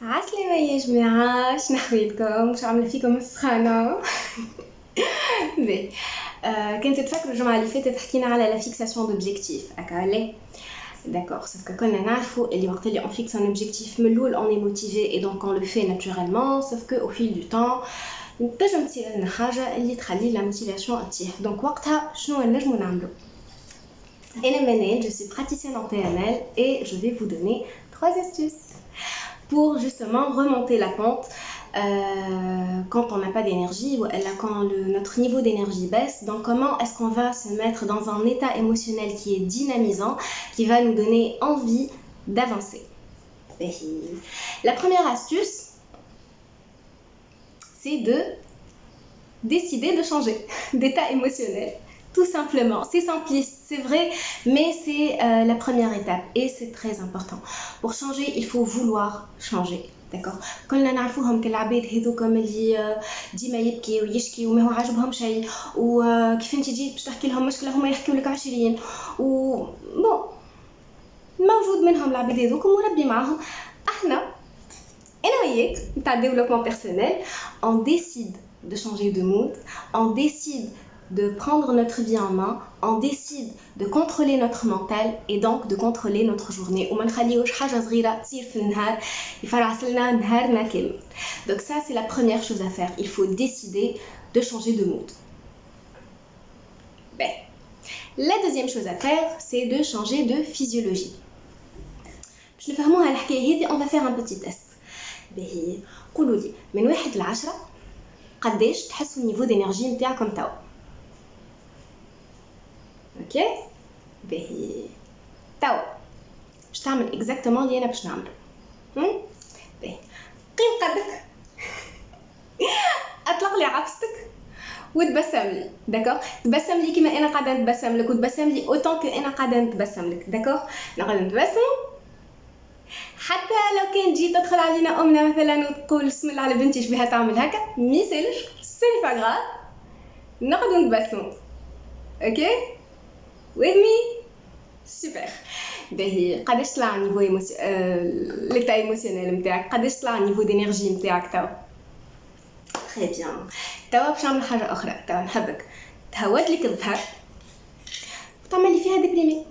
عسلامة يا جماعة، شنو أحوالكم؟ واش عاملة فيكم السخانة؟ باهي. كنت تفكروا الجمعة اللي فاتت حكينا على لا فيكساسيون دوبجيكتيف هكا علاه؟ D'accord, sauf que كنا نعرفوا اللي وقت اللي on fixe un objectif من الأول on est motivé et donc on le fait naturellement, sauf que au fil du temps تنجم تصير لنا حاجة اللي تخلي la motivation تطيح. Donc وقتها شنو نجمو نعملو؟ أنا Manel, je suis praticienne en PNL et je vais vous donner 3 astuces pour justement remonter la pente quand on n'a pas d'énergie ou quand notre niveau d'énergie baisse. Donc comment est-ce qu'on va se mettre dans un état émotionnel qui est dynamisant, qui va nous donner envie d'avancer. La première astuce, c'est de décider de changer d'état émotionnel. Tout simplement, c'est simpliste, c'est vrai, mais c'est la première étape et c'est très important. Pour changer, il faut vouloir changer. d'accord كلنا نعرفوهم كالعباد هذوكم اللي ديما يبكي ويشكي وما هو عاجبهم شيء وكيف انت جيت باش تحكي لهم مشكله هما يحكيوا لك 20 و بون موجود منهم العباد هذوكم وربي معاهم. احنا انا وياك نتاع développement personnel on décide de changer de mood, on décide de prendre notre vie en main, on décide de contrôler notre mental et donc de contrôler notre journée. وما نخليوش حاجة صغيرة تصير في النهار يفرعس لنا نهارنا كامل. Donc ça c'est la première chose à faire. Il faut décider de changer de mood. Ben. La deuxième chose à faire c'est de changer de physiologie. باش نفهموها الحكاية هذه on va faire un petit test. باهي قولوا لي من 1 ل 10 قداش تحسوا النيفو دينيرجي نتاعكم توا؟ اوكي باهي توا باش تعمل اكزاكتومون اللي انا باش نعمله. باهي قيم قدك اطلق لي عفستك وتبسم لي. داكور تبسم لي كيما انا قاعده نتبسم لك وتبسم لي اوتون كو انا قاعده نتبسم لك. داكور نقعد نتبسم حتى لو كان جيت تدخل علينا امنا مثلا وتقول بسم الله على بنتي شبيها تعمل هكا ميسالش سي با غراف نقعد نتبسم. اوكي وهمي سوبر. باهي قداش طلع النيفو ليتا ايموسيونيل نتاعك؟ قداش طلع النيفو دينيرجي نتاعك توا؟ تري بيان. توا باش نعمل حاجه اخرى. توا نحبك تهوت لك الظهر وتعمل لي فيها ديبريمي.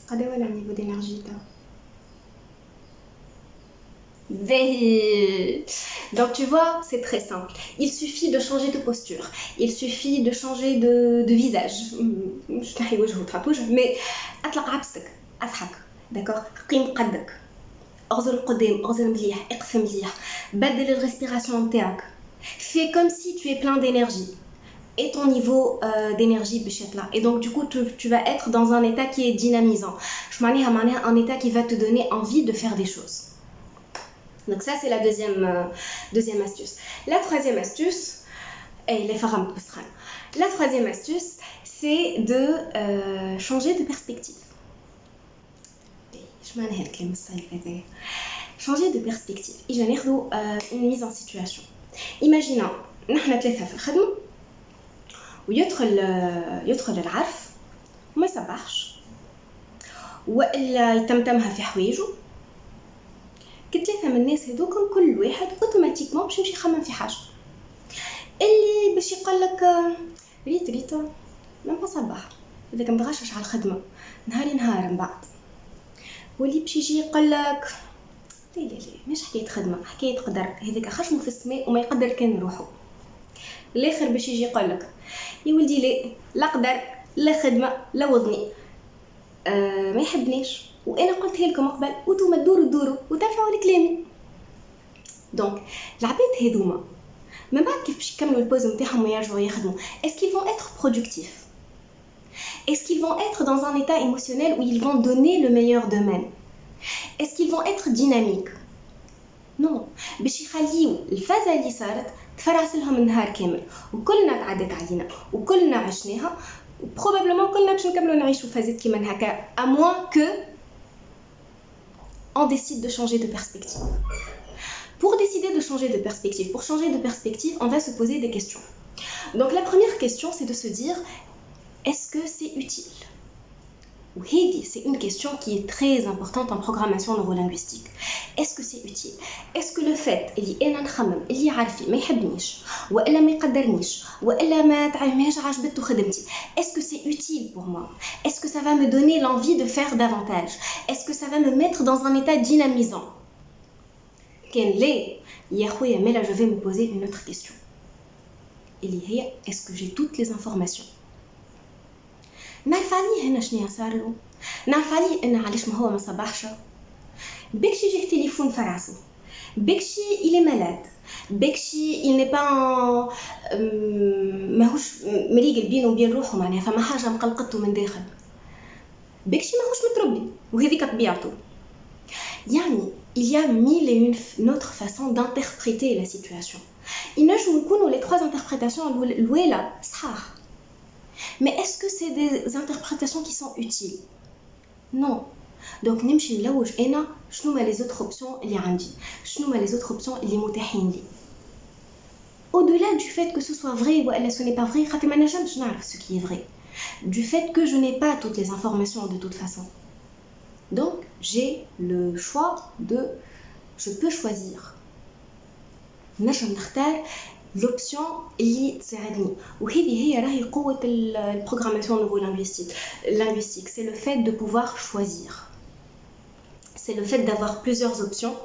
قداش ولا النيفو دينيرجي تاع؟ Donc tu vois, c'est très simple. Il suffit de changer de posture. Il suffit de changer de visage. Je t'arrive au jour mais أطلق عبستك أضحك. d'accord قيم قدك أغزر القدام أغزر مليح اقف مليح بدل الريسبيراسيون نتاعك. fais comme si tu es plein d'énergie et ton niveau d'énergie بشكل là. Et donc du coup tu vas être dans un état qui est dynamisant. Je معناها un état qui va te donner envie de faire des choses. Donc ça c'est la deuxième astuce. La troisième astuce, la troisième astuce c'est de changer de perspective. Changer de perspective. إجا ناخذوا une mise en situation. Imaginons نحن 3 في الخدمة ويدخل العرف وما يصبحش وإلا يتمتمها في حوايجه. كثلاثة من الناس هذوكم كل واحد اوتوماتيكمون باش يمشي يخمم في حاجه اللي باش يقول لك ريت ما صباح اذا كان متغشش على الخدمه نهار من بعد. واللي باش يجي يقول لك لا مش حكايه خدمه حكايه قدر هذيك خشمه في السماء وما يقدر كان روحه. الاخر باش يجي يقول لك يا ولدي لا قدر لا خدمه لا وظني ما يحبنيش وانا قلتها لكم قبل وانتم تدوروا وتنفعوا لكلامي. دونك العباد هذوما من بعد كيف باش يكملوا البوز نتاعهم ويرجعوا يخدموا est-ce qu'ils vont être productifs? Est-ce qu'ils vont être dans un état émotionnel où ils vont donner le meilleur d'eux-mêmes? Est-ce qu'ils vont être dynamiques? Non. باش يخليوا الفازه اللي صارت تفرعس لهم النهار كامل وكلنا تعدت علينا وكلنا عشناها وبروبابلمون كلنا باش نكملوا نعيشوا فازات كيما هكا à moins que on décide de changer de perspective. Pour décider de changer de perspective, pour changer de perspective, on va se poser des questions. Donc la première question, c'est de se dire, est-ce que c'est utile? Oui, c'est une question qui est très importante en programmation neurolinguistique. Est-ce que c'est utile? Est-ce que le fait اللي انا نخمم اللي عارفي ما يحبنيش والا ما يقدرنيش والا ماهيش عجبته خدمتي, est-ce que c'est utile pour moi? Est-ce que ça va me donner l'envie de faire davantage? Est-ce que ça va me mettre dans un état dynamisant? كان لا يا خويا, mais là je vais me poser une autre question. اللي هي, est-ce que j'ai toutes les informations? نعرف عليه هنا شنيا صار له, نعرف عليه ان علاش ما هو ما صباحش, بكشي جه تليفون في راسه, بكشي il est malade, بكشي il n'est pas ماهوش مريقل بينه وبين روحه, معناها فما حاجه مقلقته من داخل, بكشي ماهوش متربي وهذيك طبيعته. يعني il y a mille et une autres façons d'interpréter la situation. ينجموا يكونوا les trois interprétations الأولى صحاح. Mais est-ce que c'est des interprétations qui sont utiles? Non. Donc نمشي نلوج أنا شنو ما les autres options اللي عندي, شنو ما les autres options اللي متاحين لي. Au-delà du fait que ce soit vrai ou ce n'est pas vrai, خاطر ما نجمش نعرف ce qui est vrai. Du fait que je n'ai pas toutes les informations de toute façon. Donc j'ai le choix de, je peux choisir. نجم نختار l'option اللي تساعدني, وهذه هي راهي قوة البروغراماسيون neurolinguistique. C'est le fait de pouvoir choisir. C'est le fait d'avoir plusieurs options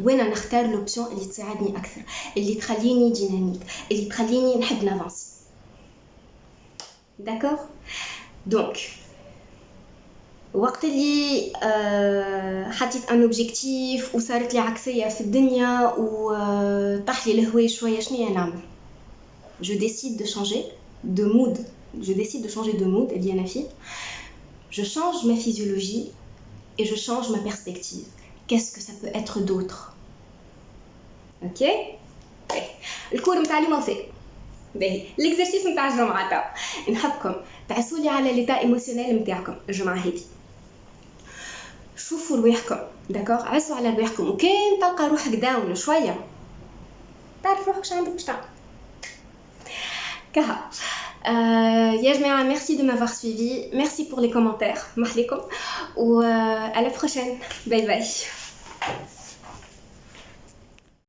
وين نختار l'option اللي تساعدني أكثر, اللي تخليني ديناميك, اللي تخليني نحب نافانسي. D'accord? Donc وقت اللي حطيت ان اوبجيكتيف وصارت لي عكسيه في الدنيا وطاح لي الهواء شويه, شنو نعمل؟ je décide de changer de mood, اللي انا فيه, je change ma physiologie et je change ma perspective. Qu'est-ce que ça peut être d'autre? ok, الكور نتاع اليوم فيه باهي, l'exercice نتاع الجمعه تاع نحبكم تعسوا لي على ليتا ايموشنيل نتاعكم الجمعه هذه. شوفوا رواحكم, داكور, عسوا على رواحكم, وكان تلقى روحك داون شويه تعرف روحك شنو عندك باش تعمل. كها يا جماعه, merci de m'avoir suivi, merci pour les commentaires, محليكم, و à la prochaine, bye bye.